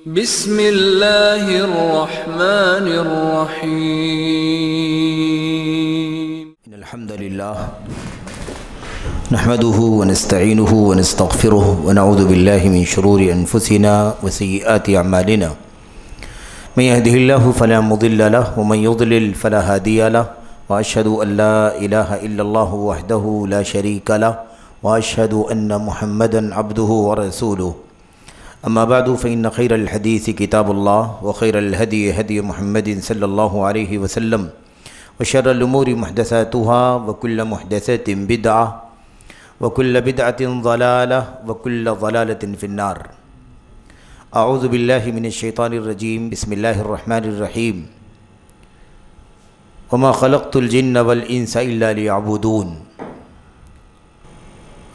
بسم اللہ الرحمن الرحیم ان الحمد للہ نحمده ونستعینه ونستغفره ونعوذ باللہ من شرور انفسنا وسیئات اعمالنا من يهده الله فلا مضل له ومن يضلل فلا هادي له واشهد ان لا اله الا الله وحده لا شريك له واشهد ان محمدا عبده ورسوله اما بعد فإن خير الحديث كتاب الله وخير الهدي هدي محمد صلى الله عليه وسلم وشر الأمور محدثاتها وكل محدثة بدعة وكل بدعة ضلالة وكل ضلالة في النار. أعوذ بالله من الشيطان الرجيم. بسم الله الرحمن الرحيم. وما خلقت الجن والإنس إلا ليعبدون.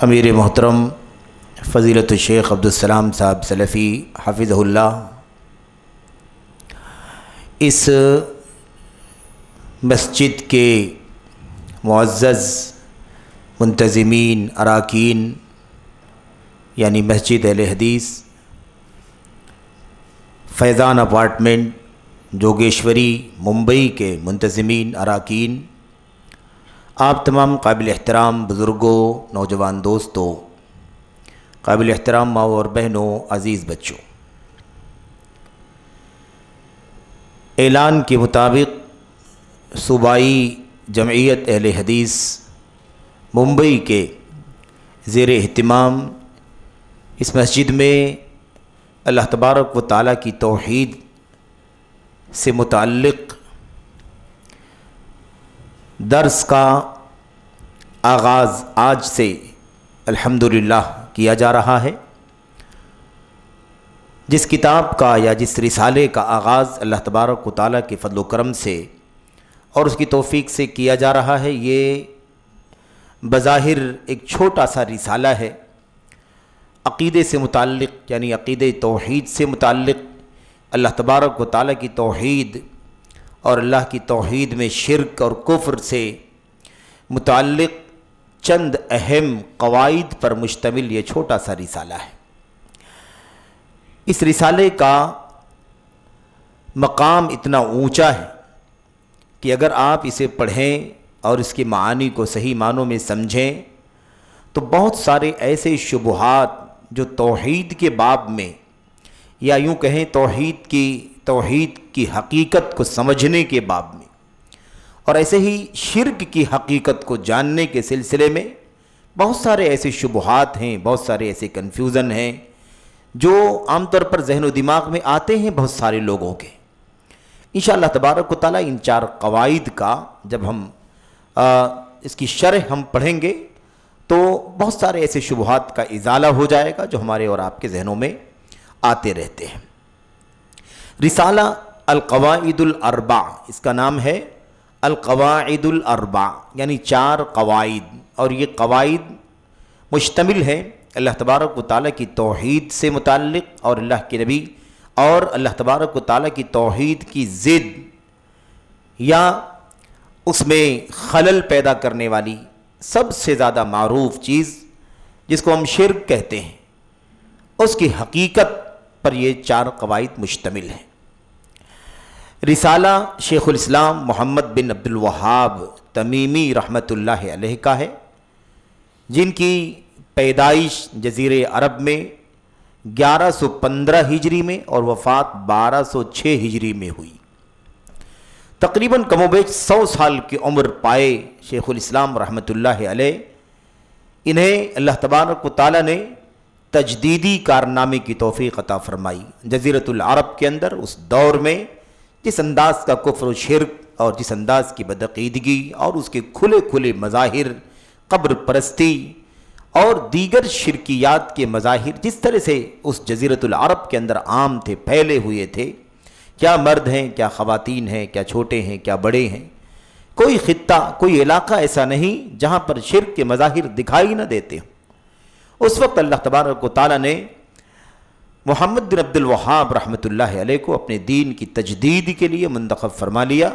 امیر محترم فضیلت الشیخ عبدالسلام صاحب سلفی حفظہ اللہ اس مسجد کے معزز منتظمین اراکین یعنی مسجد اہل حدیث فیضان اپارٹمنٹ جوگیشوری ممبئی کے منتظمین اراکین، آپ تمام قابل احترام بزرگوں، نوجوان دوستوں، قابل احترام ماؤں اور بہنوں، عزیز بچوں، اعلان کے مطابق صوبائی جمعیت اہل حدیث ممبئی کے زیر اہتمام اس مسجد میں اللہ تبارک و تعالیٰ کی توحید سے متعلق درس کا آغاز آج سے الحمدللہ کیا جا رہا ہے۔ جس کتاب کا یا جس رسالے کا آغاز اللہ تبارک و تعالیٰ کے فضل و کرم سے اور اس کی توفیق سے کیا جا رہا ہے، یہ بظاہر ایک چھوٹا سا رسالہ ہے، عقیدے سے متعلق یعنی عقیدہ توحید سے متعلق، اللہ تبارک و تعالیٰ کی توحید اور اللہ کی توحید میں شرک اور کفر سے متعلق چند اہم قواعد پر مشتمل یہ چھوٹا سا رسالہ ہے۔ اس رسالے کا مقام اتنا اونچا ہے کہ اگر آپ اسے پڑھیں اور اس کے معانی کو صحیح معنوں میں سمجھیں تو بہت سارے ایسے شبہات جو توحید کے باب میں یا یوں کہیں توحید کی حقیقت کو سمجھنے کے باب میں اور ایسے ہی شرک کی حقیقت کو جاننے کے سلسلے میں بہت سارے ایسے شبہات ہیں، بہت سارے ایسے کنفیوژن ہیں جو عام طور پر ذہن و دماغ میں آتے ہیں بہت سارے لوگوں کے۔ انشاءاللہ تبارک و تعالیٰ ان 4 قواعد کا جب ہم اس کی شرح ہم پڑھیں گے تو بہت سارے ایسے شبہات کا ازالہ ہو جائے گا جو ہمارے اور آپ کے ذہنوں میں آتے رہتے ہیں۔ رسالہ القواعد الاربع، اس کا نام ہے القواعد الاربع یعنی 4 قواعد، اور یہ قواعد مشتمل ہے اللہ تبارک و تعالیٰ کی توحید سے متعلق اور اللہ کے نبی اور اللہ تبارک و تعالیٰ کی توحید کی ضد یا اس میں خلل پیدا کرنے والی سب سے زیادہ معروف چیز جس کو ہم شرک کہتے ہیں، اس کی حقیقت پر یہ 4 قواعد مشتمل ہیں۔ رسالہ شیخ الاسلام محمد بن عبد الوہاب تمیمی رحمۃ اللہ علیہ کا ہے، جن کی پیدائش جزیرہ عرب میں 1115 ہجری میں اور وفات 1206 ہجری میں ہوئی۔ تقریباً کم و بیش 100 سال کی عمر پائے شیخ الاسلام رحمۃ اللہ علیہ۔ انہیں اللہ تبارک و تعالیٰ نے تجدیدی کارنامے کی توفیق عطا فرمائی۔ جزیرۃ العرب کے اندر اس دور میں جس انداز کا کفر و شرک اور جس انداز کی بدعقیدگی اور اس کے کھلے کھلے مظاہر، قبر پرستی اور دیگر شرکیات کے مظاہر جس طرح سے اس جزیرۃ العرب کے اندر عام تھے، پھیلے ہوئے تھے، کیا مرد ہیں، کیا خواتین ہیں، کیا چھوٹے ہیں، کیا بڑے ہیں، کوئی خطہ، کوئی علاقہ ایسا نہیں جہاں پر شرک کے مظاہر دکھائی نہ دیتے ہوں۔ اس وقت اللہ تبارک و تعالیٰ نے محمد بن عبد الوہاب رحمۃ اللہ علیہ کو اپنے دین کی تجدید کے لیے منتخب فرما لیا،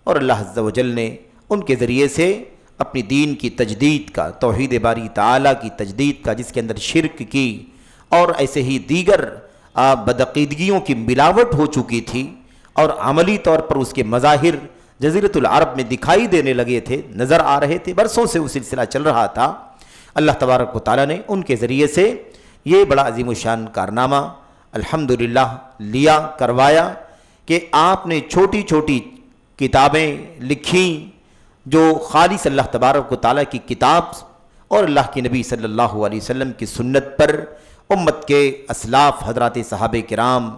اور اللہ عز و جل نے ان کے ذریعے سے اپنی دین کی تجدید کا، توحید باری تعالیٰ کی تجدید کا، جس کے اندر شرک کی اور ایسے ہی دیگر بدعقیدگیوں کی ملاوٹ ہو چکی تھی اور عملی طور پر اس کے مظاہر جزیرۃ العرب میں دکھائی دینے لگے تھے، نظر آ رہے تھے، برسوں سے وہ سلسلہ چل رہا تھا، اللہ تبارک و تعالیٰ نے ان کے ذریعے سے یہ بڑا عظیم الشان کارنامہ الحمدللہ لیا، کروایا کہ آپ نے چھوٹی چھوٹی کتابیں لکھیں جو خالص اللہ تبارک و تعالیٰ کی کتاب اور اللہ کے نبی صلی اللہ علیہ وسلم کی سنت پر امت کے اسلاف حضرات صحابہ کرام،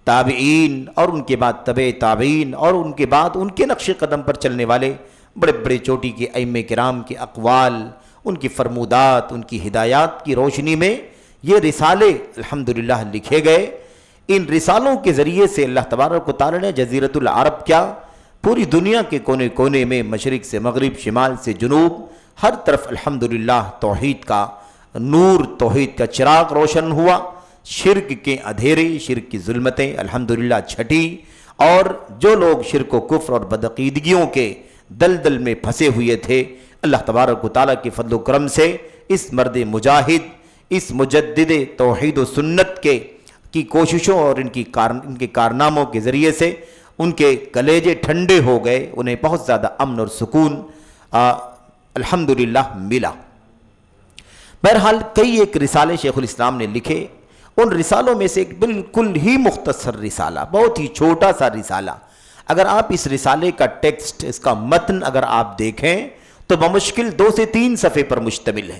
تابعین اور ان کے بعد تبع تابعین اور ان کے بعد ان کے نقش قدم پر چلنے والے بڑے بڑے چوٹی کے ائمہ کرام کے اقوال، ان کی فرمودات، ان کی ہدایات کی روشنی میں یہ رسالے الحمدللہ لکھے گئے۔ ان رسالوں کے ذریعے سے اللہ تبارک و تعالیٰ نے جزیرۃ العرب کیا، پوری دنیا کے کونے کونے میں، مشرق سے مغرب، شمال سے جنوب، ہر طرف الحمدللہ توحید کا نور، توحید کا چراغ روشن ہوا، شرک کے اندھیرے، شرک کی ظلمتیں الحمدللہ چھٹی، اور جو لوگ شرک و کفر اور بدعقیدگیوں کے دلدل میں پھنسے ہوئے تھے، اللہ تبارک و تعالیٰ کے فضل و کرم سے اس مرد مجاہد، اس مجدد توحید و سنت کی کوششوں اور ان کے کارناموں کے ذریعے سے ان کے کلیجے ٹھنڈے ہو گئے، انہیں بہت زیادہ امن اور سکون الحمدللہ ملا۔ بہرحال کئی ایک رسالے شیخ الاسلام نے لکھے، ان رسالوں میں سے ایک بالکل ہی مختصر رسالہ، بہت ہی چھوٹا سا رسالہ، اگر آپ اس رسالے کا ٹیکسٹ، اس کا متن اگر آپ دیکھیں تو بمشکل 2 سے 3 صفحے پر مشتمل ہے۔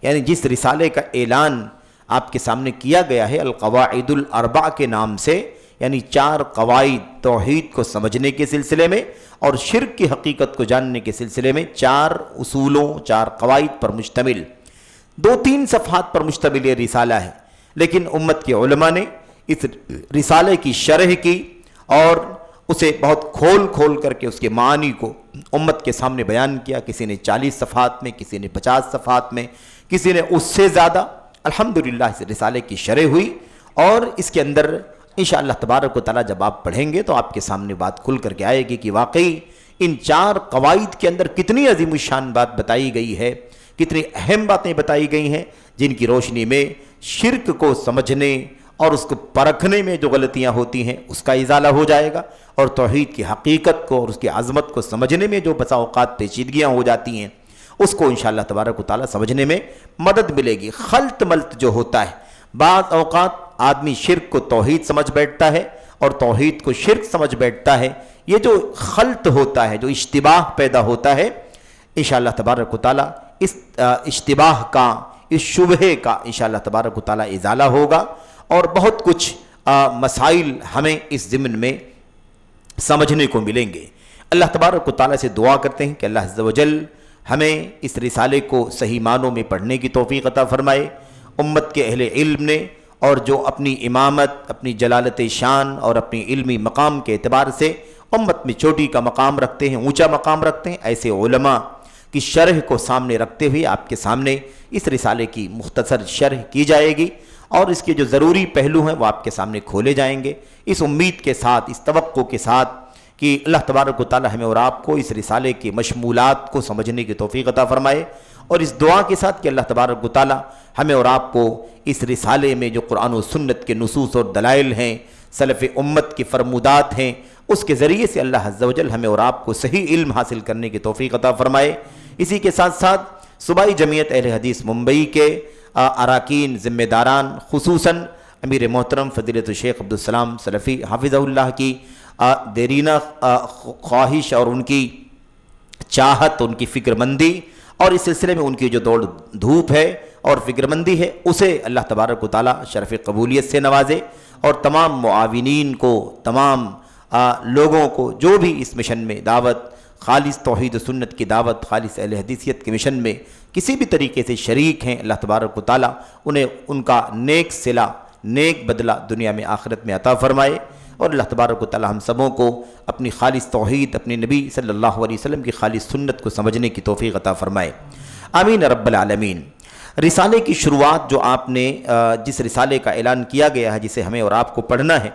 یعنی جس رسالے کا اعلان آپ کے سامنے کیا گیا ہے القواعد الاربع کے نام سے، یعنی 4 قواعد توحید کو سمجھنے کے سلسلے میں اور شرک کی حقیقت کو جاننے کے سلسلے میں، 4 اصولوں، 4 قواعد پر مشتمل 2-3 صفحات پر مشتمل یہ رسالہ ہے، لیکن امت کے علماء نے اس رسالے کی شرح کی اور اسے بہت کھول کر کے اس کے معانی کو امت کے سامنے بیان کیا۔ کسی نے 40 صفحات میں، کسی نے 50 صفحات میں، کسی نے اس سے زیادہ۔ الحمدللہ اس رسالے کی شرح ہوئی اور اس کے اندر انشاءاللہ تبارک و تعالیٰ جب آپ پڑھیں گے تو آپ کے سامنے بات کھل کر کے آئے گی کہ واقعی ان 4 قواعد کے اندر کتنی عظیم الشان بات بتائی گئی ہے، کتنی اہم باتیں بتائی گئی ہیں، جن کی روشنی میں شرک کو سمجھنے اور اس کو پرکھنے میں جو غلطیاں ہوتی ہیں اس کا ازالہ ہو جائے گا، اور توحید کی حقیقت کو اور اس کی عظمت کو سمجھنے میں جو بسا اوقات پیچیدگیاں ہو جاتی ہیں اس کو انشاءاللہ تبارک و تعالیٰ سمجھنے میں مدد ملے گی۔ خلط ملط جو ہوتا ہے، بعض اوقات آدمی شرک کو توحید سمجھ بیٹھتا ہے اور توحید کو شرک سمجھ بیٹھتا ہے، یہ جو خلط ہوتا ہے، جو اشتباہ پیدا ہوتا ہے، انشاءاللہ تبارک و تعالیٰ اس اشتباہ کا، اس شبہے کا انشاءاللہ تبارک و تعالیٰ ازالہ ہوگا، اور بہت کچھ مسائل ہمیں اس ضمن میں سمجھنے کو ملیں گے۔ اللہ تبارک و تعالیٰ سے دعا کرتے ہیں کہ اللہ عز و جل ہمیں اس رسالے کو صحیح معنوں میں پڑھنے کی توفیق عطا فرمائے۔ امت کے اہل علم نے اور جو اپنی امامت، اپنی جلالت شان اور اپنی علمی مقام کے اعتبار سے امت میں چوٹی کا مقام رکھتے ہیں، اونچا مقام رکھتے ہیں، ایسے علماء کی شرح کو سامنے رکھتے ہوئے آپ کے سامنے اس رسالے کی مختصر شرح کی جائے گی، اور اس کے جو ضروری پہلو ہیں وہ آپ کے سامنے کھولے جائیں گے، اس امید کے ساتھ، اس توقع کے ساتھ کہ اللہ تبارک و تعالیٰ ہمیں اور آپ کو اس رسالے کے مشمولات کو سمجھنے کی توفیق عطا فرمائے، اور اس دعا کے ساتھ کہ اللہ تبارک و تعالیٰ ہمیں اور آپ کو اس رسالے میں جو قرآن و سنت کے نصوص اور دلائل ہیں، سلف امت کی فرمودات ہیں، اس کے ذریعے سے اللہ عز و جل ہمیں اور آپ کو صحیح علم حاصل کرنے کی توفیق عطا فرمائے۔ اسی کے ساتھ ساتھ صوبائی جمعیت اہل حدیث ممبئی کے اراکین، ذمہ داران، خصوصاً امیر محترم فضیلت الشیخ عبدالسلام سلفی حافظہ اللہ کی دیرینہ خواہش اور ان کی چاہت، ان کی فکر مندی، اور اس سلسلے میں ان کی جو دوڑ دھوپ ہے اور فکر مندی ہے، اسے اللہ تبارک و تعالیٰ شرف قبولیت سے نوازے، اور تمام معاونین کو، تمام لوگوں کو جو بھی اس مشن میں دعوت، خالص توحید و سنت کی دعوت، خالص اہل حدیثیت کے مشن میں کسی بھی طریقے سے شریک ہیں، اللہ تبارک و تعالیٰ انہیں ان کا نیک صلہ، نیک بدلہ دنیا میں آخرت میں عطا فرمائے، اور اللہ تبارک و تعالیٰ ہم سبوں کو اپنی خالص توحید، اپنے نبی صلی اللہ علیہ وسلم کی خالص سنت کو سمجھنے کی توفیق عطا فرمائے، آمین رب العالمین۔ رسالے کی شروعات جو آپ نے جس رسالے کا اعلان کیا گیا ہے، جسے ہمیں اور آپ کو پڑھنا ہے،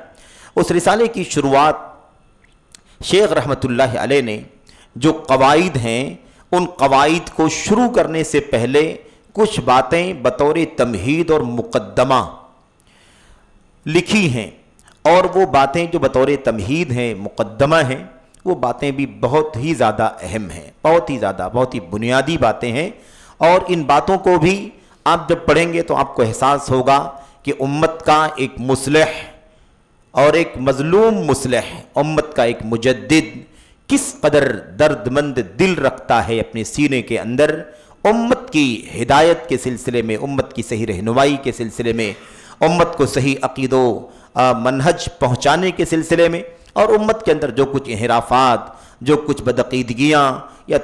اس رسالے کی شروعات شیخ رحمۃ اللہ علیہ نے جو قواعد ہیں، ان قواعد کو شروع کرنے سے پہلے کچھ باتیں بطور تمہید اور مقدمہ لکھی ہیں، اور وہ باتیں جو بطور تمہید ہیں، مقدمہ ہیں، وہ باتیں بھی بہت ہی زیادہ اہم ہیں، بہت ہی زیادہ، بہت ہی بنیادی باتیں ہیں، اور ان باتوں کو بھی آپ جب پڑھیں گے تو آپ کو احساس ہوگا کہ امت کا ایک مصلح اور ایک مظلوم مصلح، امت کا ایک مجدد کس قدر درد مند دل رکھتا ہے اپنے سینے کے اندر، امت کی ہدایت کے سلسلے میں، امت کی صحیح رہنمائی کے سلسلے میں، امت کو صحیح عقید و منہج پہنچانے کے سلسلے میں، اور امت کے اندر جو کچھ انحرافات، جو کچھ بدعقیدگیاں یا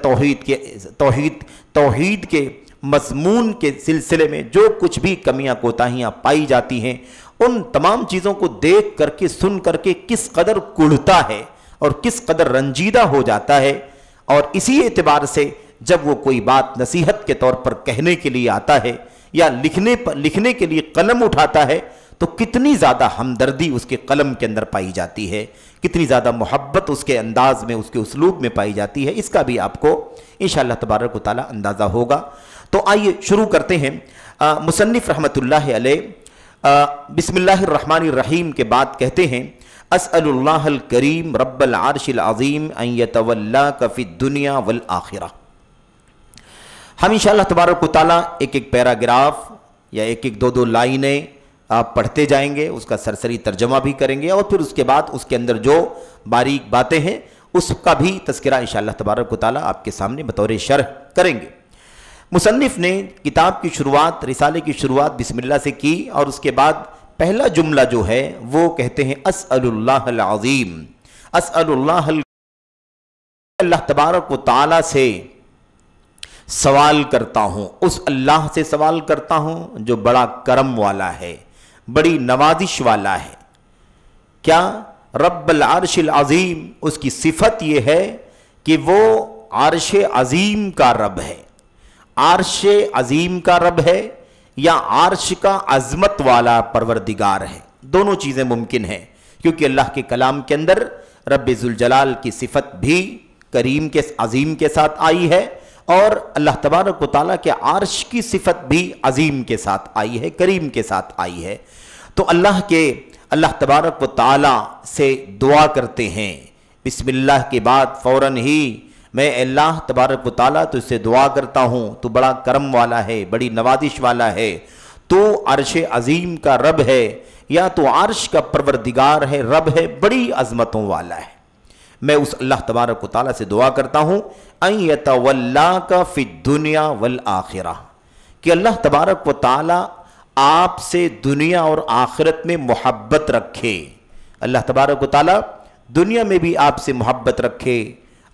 توحید کے مضمون کے سلسلے میں جو کچھ بھی کمیاں کوتاہیاں پائی جاتی ہیں، ان تمام چیزوں کو دیکھ کر کے، سن کر کے کس قدر کڑھتا ہے اور کس قدر رنجیدہ ہو جاتا ہے، اور اسی اعتبار سے جب وہ کوئی بات نصیحت کے طور پر کہنے کے لیے آتا ہے یا لکھنے کے لیے قلم اٹھاتا ہے تو کتنی زیادہ ہمدردی اس کے قلم کے اندر پائی جاتی ہے، کتنی زیادہ محبت اس کے انداز میں، اس کے اسلوب میں پائی جاتی ہے، اس کا بھی آپ کو انشاءاللہ تبارک و تعالی اندازہ ہوگا۔ تو آئیے شروع کرتے ہیں۔ مصنف رحمۃ اللہ علیہ بسم اللہ الرحمن الرحیم کے بعد کہتے ہیں، اسأل اللہ الکریم رب العرش العظیم ان یتولاک فی الدنیا والآخرہ۔ ہم انشاءاللہ تبارک و تعالی ایک ایک پیراگراف یا ایک ایک دو لائنیں آپ پڑھتے جائیں گے، اس کا سرسری ترجمہ بھی کریں گے، اور پھر اس کے بعد اس کے اندر جو باریک باتیں ہیں اس کا بھی تذکرہ انشاءاللہ تبارک و تعالی آپ کے سامنے بطور شرح کریں گے۔ مصنف نے کتاب کی شروعات، رسالے کی شروعات بسم اللہ سے کی، اور اس کے بعد پہلا جملہ جو ہے وہ کہتے ہیں اسأل اللہ العظیم، اسأل اللہ تبارک و تعالی سے سوال کرتا ہوں، اس اللہ سے سوال کرتا ہوں جو بڑا کرم والا ہے، بڑی نوازش والا ہے۔ کیا؟ رب العرش العظیم، اس کی صفت یہ ہے کہ وہ عرش عظیم کا رب ہے، عرش عظیم کا رب ہے یا عرش کا عظمت والا پروردگار ہے، دونوں چیزیں ممکن ہیں، کیونکہ اللہ کے کلام کے اندر رب ذوالجلال کی صفت بھی کریم کے عظیم کے ساتھ آئی ہے، اور اللہ تبارک و تعالیٰ کے عرش کی صفت بھی عظیم کے ساتھ آئی ہے، کریم کے ساتھ آئی ہے۔ تو اللہ تبارک و تعالیٰ سے دعا کرتے ہیں، بسم اللہ کے بعد فوراً ہی میں اللہ تبارک و تعالیٰ تو اس سے دعا کرتا ہوں، تو بڑا کرم والا ہے، بڑی نوازش والا ہے، تو عرش عظیم کا رب ہے یا تو عرش کا پروردگار ہے، رب ہے، بڑی عظمتوں والا ہے۔ میں اس اللہ تبارک و تعالیٰ سے دعا کرتا ہوں ان یتولاک فی الدنیا والآخرہ، کہ اللہ تبارک و تعالیٰ آپ سے دنیا اور آخرت میں محبت رکھے، اللہ تبارک و تعالیٰ دنیا میں بھی آپ سے محبت رکھے،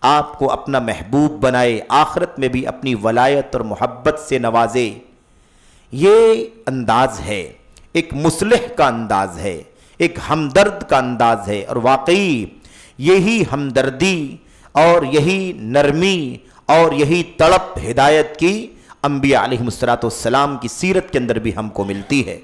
آپ کو اپنا محبوب بنائے، آخرت میں بھی اپنی ولایت اور محبت سے نوازے۔ یہ انداز ہے، ایک مصلح کا انداز ہے، ایک ہمدرد کا انداز ہے، اور واقعی یہی ہمدردی اور یہی نرمی اور یہی تڑپ ہدایت کی انبیاء علیہ السلام کی سیرت کے اندر بھی ہم کو ملتی ہے۔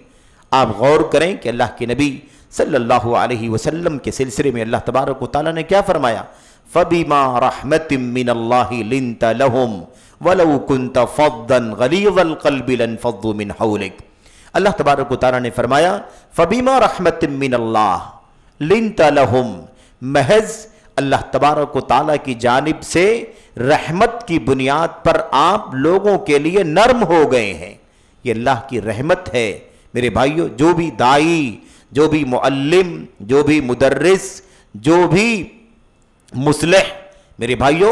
آپ غور کریں کہ اللہ کے نبی صلی اللہ علیہ وسلم کے سلسلے میں اللہ تبارک و تعالیٰ نے کیا فرمایا؟ فَبِمَا رَحْمَةٍ مِّنَ اللَّهِ لِنْتَ لَهُمْ وَلَوْ كُنْتَ فَضًّا غَلِيظَ الْقَلْبِ لَانفَضُّوا مِنْ حَوْلِكَ۔ اللہ تبارک و تعالیٰ نے فرمایا فَبِمَا رَحْمَةٍ مِّنَ اللَّهِ لِنْتَ لَهُمْ، محض اللہ تبارک و تعالیٰ کی جانب سے رحمت کی بنیاد پر آپ لوگوں کے لیے نرم ہو گئے ہیں، یہ اللہ کی رحمت ہے۔ میرے بھائیو، جو بھی داعی، جو بھی معلم، جو بھی مدرس، جو بھی مصلح، میرے بھائیو،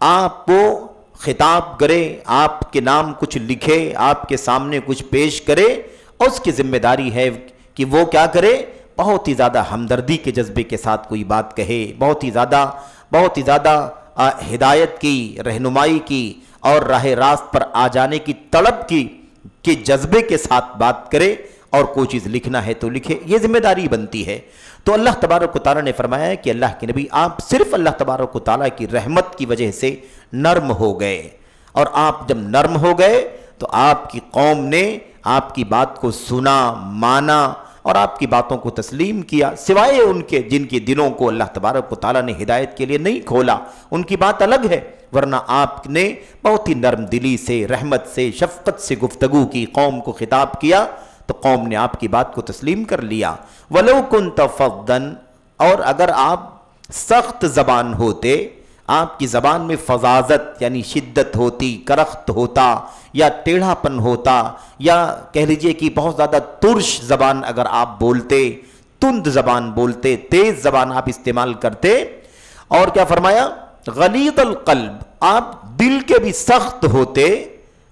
آپ کو خطاب کرے، آپ کے نام کچھ لکھے، آپ کے سامنے کچھ پیش کرے، اور اس کی ذمہ داری ہے کہ وہ کیا کرے؟ بہت ہی زیادہ ہمدردی کے جذبے کے ساتھ کوئی بات کہے، بہت ہی زیادہ ہدایت کی، رہنمائی کی اور راہ راست پر آ جانے کی طلب کے جذبے کے ساتھ بات کرے، اور کوئی چیز لکھنا ہے تو لکھے، یہ ذمہ داری بنتی ہے۔ تو اللہ تبارک و تعالیٰ نے فرمایا کہ اللہ کے نبی آپ صرف اللہ تبارک و تعالیٰ کی رحمت کی وجہ سے نرم ہو گئے، اور آپ جب نرم ہو گئے تو آپ کی قوم نے آپ کی بات کو سنا، مانا اور آپ کی باتوں کو تسلیم کیا، سوائے ان کے جن کے دلوں کو اللہ تبارک و تعالیٰ نے ہدایت کے لیے نہیں کھولا، ان کی بات الگ ہے، ورنہ آپ نے بہت ہی نرم دلی سے، رحمت سے، شفقت سے گفتگو کی، قوم کو خطاب کیا، تو قوم نے آپ کی بات کو تسلیم کر لیا۔ وَلَوْ كُنْتَ فَضًّا، اور اگر آپ سخت زبان ہوتے، آپ کی زبان میں فظاظت یعنی شدت ہوتی، کرخت ہوتا یا ٹیڑھا پن ہوتا، یا کہہ لیجئے کہ بہت زیادہ ترش زبان اگر آپ بولتے، تند زبان بولتے، تیز زبان آپ استعمال کرتے، اور کیا فرمایا؟ غلیظ القلب، آپ دل کے بھی سخت ہوتے،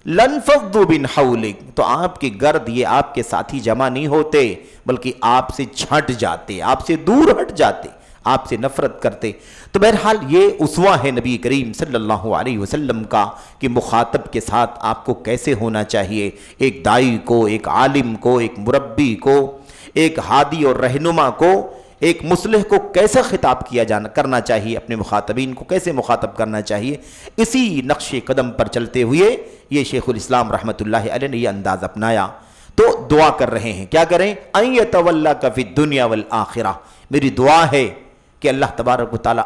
لَنْفَضُّوا مِنْ حَوْلِكَ، تو آپ کے گرد یہ آپ کے ساتھی جمع نہیں ہوتے، بلکہ آپ سے چھٹ جاتے، آپ سے دور ہٹ جاتے، آپ سے نفرت کرتے۔ تو بہرحال یہ اسوہ ہے نبی کریم صلی اللہ علیہ وسلم کا کہ مخاطب کے ساتھ آپ کو کیسے ہونا چاہیے، ایک داعی کو، ایک عالم کو، ایک مربی کو، ایک ہادی اور رہنما کو، ایک مصلح کو کیسا خطاب کرنا چاہیے، اپنے مخاطبین کو کیسے مخاطب کرنا چاہیے۔ اسی نقش قدم پر چلتے ہوئے یہ شیخ الاسلام رحمۃ اللہ علیہ نے یہ انداز اپنایا۔ تو دعا کر رہے ہیں، کیا کریں؟ اَن يَتَوَلَّكَ فِي الدُّنْيَا وَالْآخِرَةِ، میری دعا ہے کہ اللہ تبارک و تعالیٰ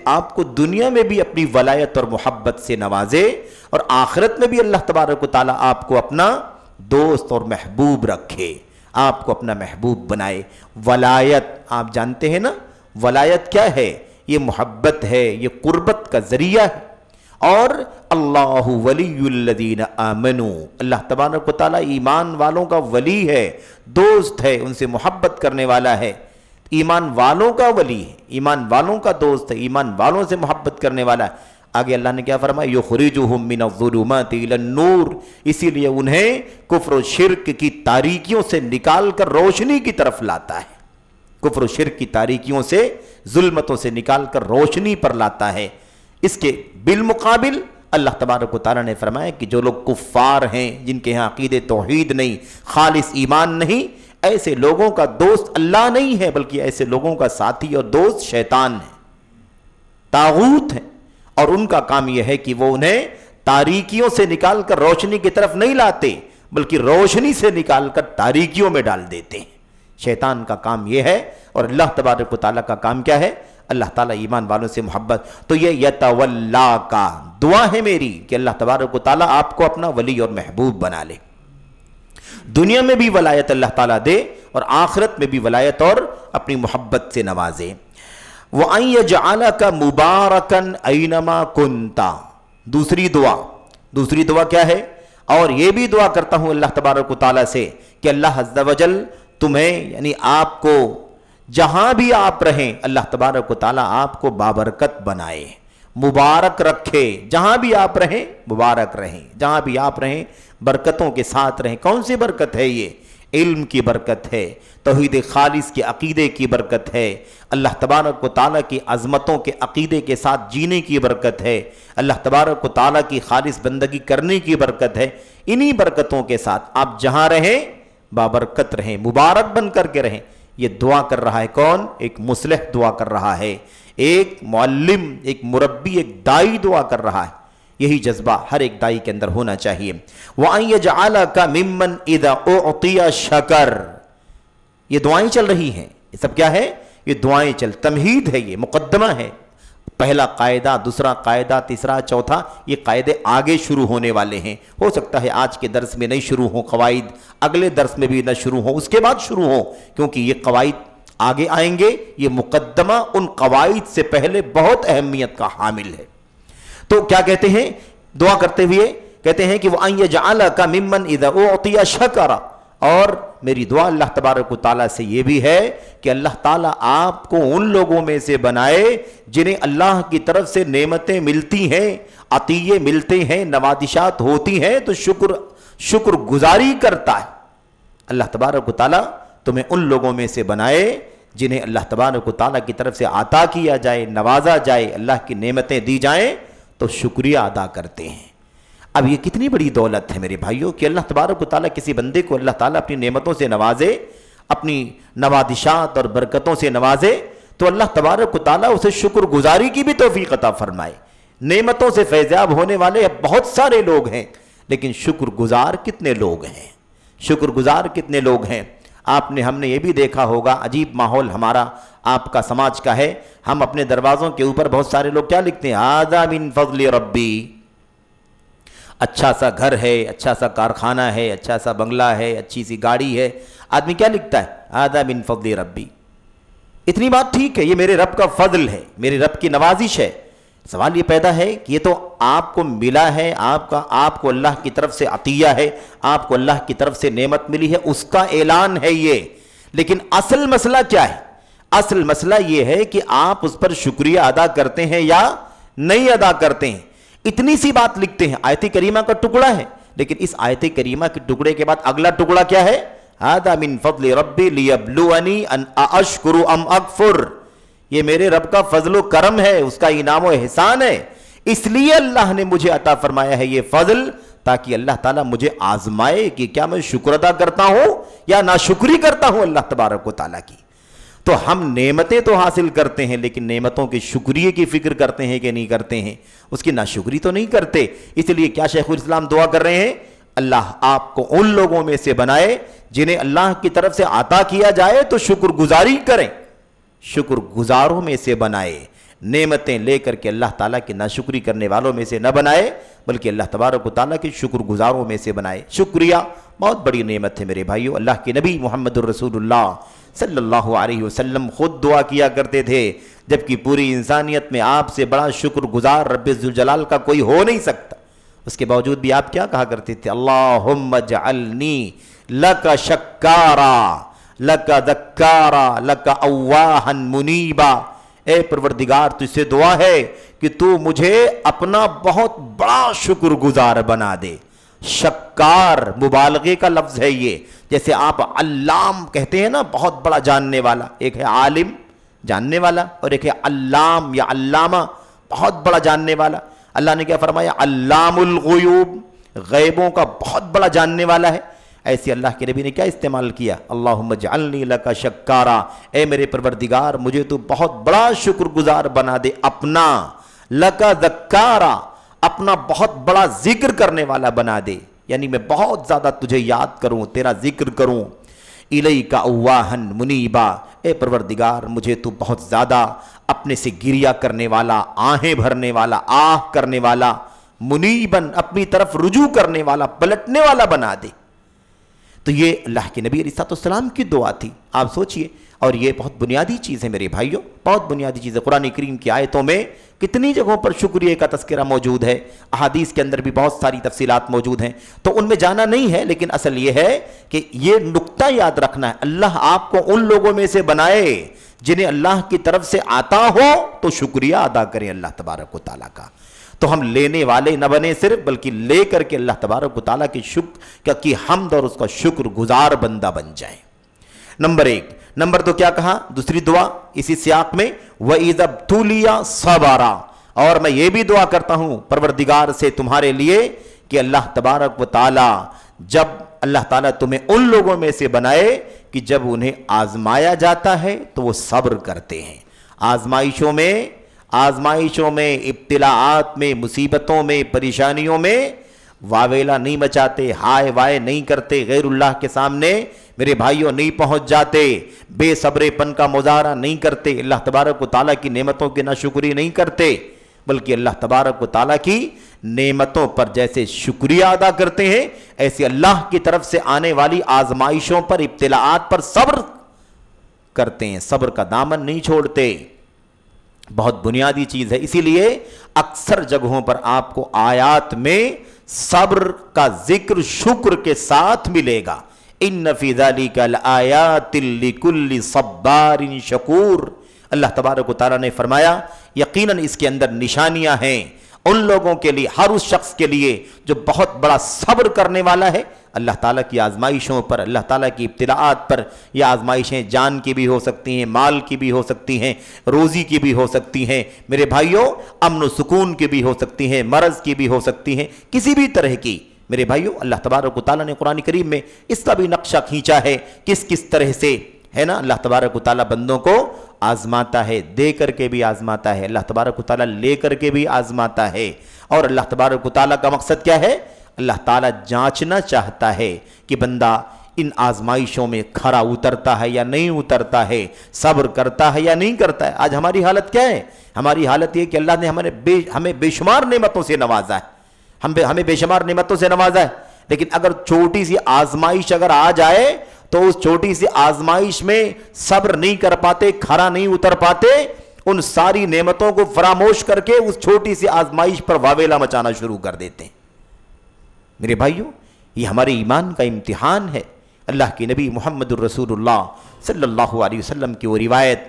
آپ کو دنیا میں بھی اپنی ولایت اور محبت سے نوازے، اور آخرت میں بھی اللہ تبارک و تعالیٰ آپ کو اپنا دوست اور محبوب رکھے، آپ کو اپنا محبوب بنائے۔ ولایت آپ جانتے ہیں نا، ولایت کیا ہے؟ یہ محبت ہے، یہ قربت کا ذریعہ ہے۔ اور اللہ ولی الذین آمنوا، اللہ تبارک و تعالیٰ ایمان والوں کا ولی ہے، دوست ہے، ان سے محبت کرنے والا ہے، ایمان والوں کا ولی ہے، ایمان والوں کا دوست ہے، ایمان والوں سے محبت کرنے والا ہے۔ آگے اللہ نے کیا فرمایا؟ یخرجہم من الظلمات الی النور، اسی لیے انہیں کفر و شرک کی تاریکیوں سے نکال کر روشنی کی طرف لاتا ہے، کفر و شرک کی تاریکیوں سے، ظلمتوں سے نکال کر روشنی پر لاتا ہے۔ اس کے بالمقابل اللہ تبارک و تعالیٰ نے فرمایا کہ جو لوگ کفار ہیں، جن کے ہاں عقید توحید نہیں، خالص ایمان نہیں، ایسے لوگوں کا دوست اللہ نہیں ہے، بلکہ ایسے لوگوں کا ساتھی اور دوست شیطان ہے، طاغوت ہے، اور ان کا کام یہ ہے کہ وہ انہیں تاریکیوں سے نکال کر روشنی کی طرف نہیں لاتے، بلکہ روشنی سے نکال کر تاریکیوں میں ڈال دیتے ہیں۔ شیطان کا کام یہ ہے، اور اللہ تبارک و تعالیٰ کا کام کیا ہے؟ اللہ تعالیٰ ایمان والوں سے محبت۔ تو یہ یتولا کا دعا ہے میری کہ اللہ تبارک و تعالیٰ آپ کو اپنا ولی اور محبوب بنا لے، دنیا میں بھی ولایت اللہ تعالیٰ دے، اور آخرت میں بھی ولایت اور اپنی محبت سے نوازے۔ وَأَن يَجْعَلَكَ مُبَارَكًا أَيْنَمَا كُنْتَ، دوسری دعا کیا ہے؟ اور یہ بھی دعا کرتا ہوں اللہ تبارک و تعالیٰ سے کہ اللہ عز و جل تمہیں یعنی آپ کو جہاں بھی آپ رہیں، اللہ تبارک و تعالیٰ آپ کو بابرکت بنائے، مبارک رکھے، جہاں بھی آپ رہیں مبارک رہیں، جہاں بھی آپ رہیں برکتوں کے ساتھ رہیں۔ کون سی برکت ہے یہ؟ علم کی برکت ہے، توحید خالص کے عقیدے کی برکت ہے، اللہ تبارک و تعالیٰ کی عظمتوں کے عقیدے کے ساتھ جینے کی برکت ہے، اللہ تبارک و تعالیٰ کی خالص بندگی کرنے کی برکت ہے۔ انہی برکتوں کے ساتھ آپ جہاں رہیں بابرکت رہیں، مبارک بن کر کے رہیں۔ یہ دعا کر رہا ہے کون؟ ایک مصلح دعا کر رہا ہے، ایک معلم، ایک مربی، ایک داعی دعا کر رہا ہے۔ یہی جذبہ ہر ایک داعی کے اندر ہونا چاہیے۔ وَأَن يَجْعَلَكَ مِمَّنْ إِذَا أُعْطِيَ شَكَرَ، یہ دعائیں چل رہی ہیں، یہ سب کیا ہے؟ یہ دعائیں تمہید ہے، یہ مقدمہ ہے۔ پہلا قاعدہ، دوسرا قاعدہ، تیسرا، چوتھا، یہ قاعدے آگے شروع ہونے والے ہیں۔ ہو سکتا ہے آج کے درس میں نہیں شروع ہوں قواعد، اگلے درس میں بھی نہ شروع ہوں، اس کے بعد شروع ہوں، کیونکہ یہ قواعد آگے آئیں گے۔ یہ مقدمہ ان قواعد سے پہلے بہت اہمیت کا حامل ہے۔ تو کیا کہتے ہیں دعا کرتے ہوئے؟ کہتے ہیں کہ وَأَن يَجْعَلَكَ مِمَّنْ إِذَا أُعْطِيَ شَكَرَ، اور میری دعا اللہ تبارک و تعالیٰ سے یہ بھی ہے کہ اللہ تعالیٰ آپ کو ان لوگوں میں سے بنائے جنہیں اللہ کی طرف سے نعمتیں ملتی ہیں، عطیے ملتے ہیں، نوازشات ہوتی ہیں، تو شکر گزاری کرتا ہے۔ اللہ تبارک و تعالیٰ تمہیں ان لوگوں میں سے بنائے جنہیں اللہ تبارک و تعالیٰ کی طرف سے عطا کیا جائے، نوازا جائے، اللہ کی نعمتیں دی جائیں تو شکریہ ادا کرتے ہیں۔ اب یہ کتنی بڑی دولت ہے میرے بھائیوں کہ اللہ تبارک و تعالیٰ کسی بندے کو اللہ تعالیٰ اپنی نعمتوں سے نوازے، اپنی نوازشات اور برکتوں سے نوازے، تو اللہ تبارک و تعالیٰ اسے شکر گزاری کی بھی توفیق عطا فرمائے۔ نعمتوں سے فیضیاب ہونے والے بہت سارے لوگ ہیں، لیکن شکر گزار کتنے لوگ ہیں؟ شکر گزار کتنے لوگ ہیں؟ ہم نے یہ بھی دیکھا ہوگا، عجیب ماحول ہمارا آپ کا سماج کا ہے، ہم اپنے دروازوں کے اوپر بہت سارے لوگ کیا لکھتے ہیں؟ ھذا من فضل ربی، اچھا سا گھر ہے، اچھا سا کارخانہ ہے، اچھا سا بنگلہ ہے، اچھی سی گاڑی ہے، آدمی کیا لکھتا ہے؟ ھذا من فضل ربی، اتنی بات ٹھیک ہے، یہ میرے رب کا فضل ہے، میرے رب کی نوازش ہے۔ سوال یہ پیدا ہے کہ یہ تو آپ کو ملا ہے، آپ کو اللہ کی طرف سے عطیہ ہے، آپ کو اللہ کی طرف سے نعمت ملی ہے، اس کا اعلان ہے یہ، لیکن اصل مسئلہ کیا ہے؟ اصل مسئلہ یہ ہے کہ آپ اس پر شکریہ ادا کرتے ہیں یا نہیں ادا کرتے ہیں۔ اتنی سی بات لکھتے ہیں، آیت کریمہ کا ٹکڑا ہے، لیکن اس آیت کریمہ کے ٹکڑے کے بعد اگلا ٹکڑا کیا ہے؟ ھذا من فضل ربی لیبلونی ان اشکر ام اکفر، یہ میرے رب کا فضل و کرم ہے، اس کا انعام و احسان ہے، اس لیے اللہ نے مجھے عطا فرمایا ہے یہ فضل، تاکہ اللہ تعالیٰ مجھے آزمائے کہ کیا میں شکر ادا کرتا ہوں یا ناشکری کرتا ہوں اللہ تبارک و تعالیٰ کی۔ تو ہم نعمتیں تو حاصل کرتے ہیں، لیکن نعمتوں کے شکریہ کی فکر کرتے ہیں کہ نہیں کرتے ہیں؟ اس کی ناشکری تو نہیں کرتے۔ اس لیے کیا شیخ الاسلام دعا کر رہے ہیں؟ اللہ آپ کو ان لوگوں میں سے بنائے جنہیں اللہ کی طرف سے عطا کیا جائے تو شکر گزاری کریں، شکر گزاروں میں سے بنائے، نعمتیں لے کر کے اللہ تعالیٰ کی ناشکری کرنے والوں میں سے نہ بنائے، بلکہ اللہ تبارک و تعالیٰ کے شکر گزاروں میں سے بنائے۔ شکریہ بہت بڑی نعمت ہے میرے بھائیو۔ اللہ کے نبی محمد الرسول اللہ صلی اللہ علیہ وسلم خود دعا کیا کرتے تھے، جبکہ پوری انسانیت میں آپ سے بڑا شکر گزار رب ذوالجلال کا کوئی ہو نہیں سکتا، اس کے باوجود بھی آپ کیا کہا کرتے تھے؟ اللہم اجعلنی لک شکارا لک ذکارا لک اواہا منیبا، اے پروردگار تجھ سے دعا ہے کہ تو مجھے اپنا بہت بڑا شکر گزار بنا دے۔ شکار مبالغے کا لفظ ہے یہ، جیسے آپ علام کہتے ہیں نا، بہت بڑا جاننے والا، ایک ہے عالم جاننے والا اور ایک ہے علام یا علامہ بہت بڑا جاننے والا۔ اللہ نے کیا فرمایا؟ علام الغیوب، غیبوں کا بہت بڑا جاننے والا ہے۔ ایسے اللہ کے نبی نے کیا استعمال کیا؟ اللہم اجعلنی لک شکارا، اے میرے پروردگار مجھے تو بہت بڑا شکر گزار بنا دے اپنا، لک ذکارا، اپنا بہت بڑا ذکر کرنے والا بنا دے، یعنی میں بہت زیادہ تجھے یاد کروں، تیرا ذکر کروں۔ الیک اواہا منیبا، اے پروردگار مجھے تو بہت زیادہ اپنے سے گریہ کرنے والا، آہیں بھرنے والا، آہ کرنے والا، منیباً اپنی طرف رجوع کرنے والا، پلٹنے والا بنا دے۔ تو یہ اللہ کے نبی علیہ السلام کی دعا تھی، آپ سوچئے، اور یہ بہت بنیادی چیز ہے میرے بھائیوں، بہت بنیادی چیز ہے۔ قرآن کریم کی آیتوں میں کتنی جگہوں پر شکریہ کا تذکرہ موجود ہے، احادیث کے اندر بھی بہت ساری تفصیلات موجود ہیں، تو ان میں جانا نہیں ہے، لیکن اصل یہ ہے کہ یہ نقطہ یاد رکھنا ہے، اللہ آپ کو ان لوگوں میں سے بنائے جنہیں اللہ کی طرف سے آتا ہو تو شکریہ ادا کریں اللہ تبارک و تعالیٰ کا۔ تو ہم لینے والے نہ بنے صرف، بلکہ لے کر کے اللہ تبارک و تعالیٰ کی شکر کی حمد اور اس کا شکر گزار بندہ بن جائیں۔ نمبر 1۔ نمبر 2 کیا کہا؟ دوسری دعا اسی سیاق میں، وَإِذَا ابْتُلِيَ صَبَرَ، اور میں یہ بھی دعا کرتا ہوں پروردگار سے تمہارے لیے کہ اللہ تبارک و تعالیٰ جب اللہ تعالیٰ تمہیں ان لوگوں میں سے بنائے کہ جب انہیں آزمایا جاتا ہے تو وہ صبر کرتے ہیں۔ آزمائشوں میں، ابتلاعات میں، مصیبتوں میں، پریشانیوں میں واویلا نہیں مچاتے، ہائے وائے نہیں کرتے، غیر اللہ کے سامنے میرے بھائیوں نہیں پہنچ جاتے، بے صبرے پن کا مظاہرہ نہیں کرتے، اللہ تبارک و تعالیٰ کی نعمتوں کی ناشکری نہیں کرتے، بلکہ اللہ تبارک و تعالیٰ کی نعمتوں پر جیسے شکریہ ادا کرتے ہیں، ایسے اللہ کی طرف سے آنے والی آزمائشوں پر، ابتلاعات پر صبر کرتے ہیں، صبر کا دامن نہیں چھوڑتے۔ بہت بنیادی چیز ہے، اسی لیے اکثر جگہوں پر آپ کو آیات میں صبر کا ذکر شکر کے ساتھ ملے گا۔ ان فی ذالک لآیات لکل صبار شکور، اللہ تبارک و تعالیٰ نے فرمایا یقیناً اس کے اندر نشانیاں ہیں ان لوگوں کے لیے، ہر اس شخص کے لیے جو بہت بڑا صبر کرنے والا ہے اللہ تعالیٰ کی آزمائشوں پر، اللہ تعالیٰ کی ابتلاعات پر۔ یہ آزمائشیں جان کی بھی ہو سکتی ہیں، مال کی بھی ہو سکتی ہیں، روزی کی بھی ہو سکتی ہیں میرے بھائیوں، امن و سکون کی بھی ہو سکتی ہیں، مرض کی بھی ہو سکتی ہیں، کسی بھی طرح کی میرے بھائیوں۔ اللہ تبارک و تعالیٰ نے قرآن کریم میں اس کا بھی نقشہ کھینچا ہے، کس طرح سے ہے نا اللہ تبارک و تعالیٰ بندوں کو آزماتا ہے، دے کر کے بھی آزماتا ہے، اللہ تبارک و تعالیٰ لے کر کے بھی آزماتا ہے۔ اور اللہ تبارک و تعالیٰ کا مقصد کیا ہے؟ اللہ تعالیٰ جانچنا چاہتا ہے کہ بندہ ان آزمائشوں میں کھرا اترتا ہے یا نہیں اترتا ہے، صبر کرتا ہے یا نہیں کرتا ہے۔ آج ہماری حالت کیا ہے؟ ہماری حالت یہ کہ اللہ نے ہمیں بے شمار نعمتوں سے نوازا ہے، ہمیں بے شمار نعمتوں سے نوازا ہے، لیکن اگر چھوٹی سی آزمائش اگر آ جائے تو اس چھوٹی سی آزمائش میں صبر نہیں کر پاتے، کھرا نہیں اتر پاتے، ان ساری نعمتوں کو فراموش کر کے اس چھوٹی سی آزمائش پر واویلا مچانا شروع کر دیتے ہیں۔ میرے بھائیوں، یہ ہمارے ایمان کا امتحان ہے۔ اللہ کے نبی محمد الرسول اللہ صلی اللہ علیہ وسلم کی وہ روایت،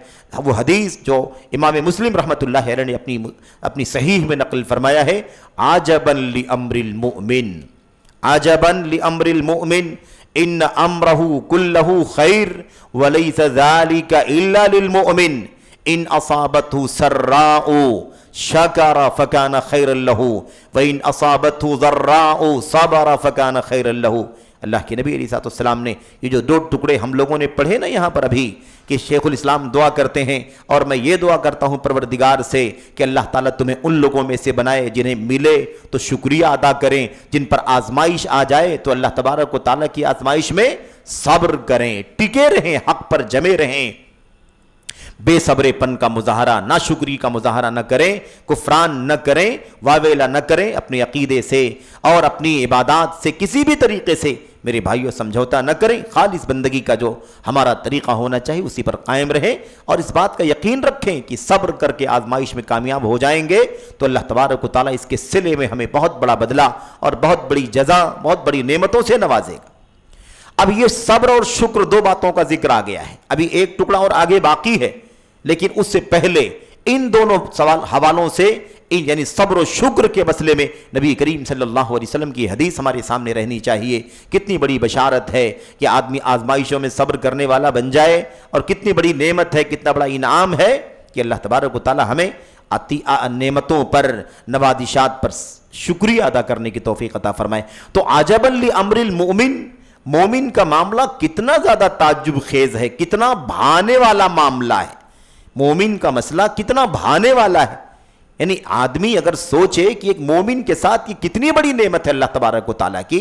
وہ حدیث جو امام مسلم رحمۃ اللہ علیہ نے اپنی صحیح میں نقل فرمایا ہے، عجبا لامر المؤمن، عجبا لامر المؤمن ان امرہ کلہ خیر وليس ذلك الا للمؤمن ان اصابته سراء شکر فکان خیر له وان اصابته ضراء صبر فکان خیر له۔ اللہ کے نبی علیہ السلام نے یہ جو دو ٹکڑے ہم لوگوں نے پڑھے نا یہاں پر ابھی، کہ شیخ الاسلام دعا کرتے ہیں اور میں یہ دعا کرتا ہوں پروردگار سے کہ اللہ تعالیٰ تمہیں ان لوگوں میں سے بنائے جنہیں ملے تو شکریہ ادا کریں، جن پر آزمائش آ جائے تو اللہ تبارک و تعالیٰ کی آزمائش میں صبر کریں، ٹکے رہیں، حق پر جمے رہیں، بے صبرے پن کا مظاہرہ، ناشکری کا مظاہرہ نہ کریں، کفران نہ کریں، واویلا نہ کریں، اپنے عقیدے سے اور اپنی عبادات سے کسی بھی طریقے سے میرے بھائیوں سمجھوتا نہ کریں، خالص بندگی کا جو ہمارا طریقہ ہونا چاہیے اسی پر قائم رہیں، اور اس بات کا یقین رکھیں کہ صبر کر کے آزمائش میں کامیاب ہو جائیں گے تو اللہ تبارک و تعالیٰ اس کے صلے میں ہمیں بہت بڑا بدلہ اور بہت بڑی جزا، بہت بڑی نعمتوں سے نوازے گا۔ اب یہ صبر اور شکر دو باتوں کا ذکر آ گیا ہے، ابھی ایک ٹکڑا اور آگے باقی ہے، لیکن اس سے پہلے ان دونوں حوالوں سے یعنی صبر و شکر کے مسئلے میں نبی کریم صلی اللہ علیہ وسلم کی حدیث ہمارے سامنے رہنی چاہیے۔ کتنی بڑی بشارت ہے کہ آدمی آزمائشوں میں صبر کرنے والا بن جائے، اور کتنی بڑی نعمت ہے، کتنا بڑا انعام ہے کہ اللہ تبارک و تعالی ہمیں نعمتوں پر، نوازشات پر شکریہ ادا کرنے کی توفیق عطا فرمائے۔ تو عجبا لامر المؤمن، مومن کا معاملہ کتنا زیادہ تعجب خیز ہے، کتنا بھانے والا معاملہ ہے، مومن کا مسئلہ کتنا بھانے والا ہے۔ یعنی آدمی اگر سوچے کہ ایک مومن کے ساتھ یہ کتنی بڑی نعمت ہے اللہ تبارک و تعالیٰ کی،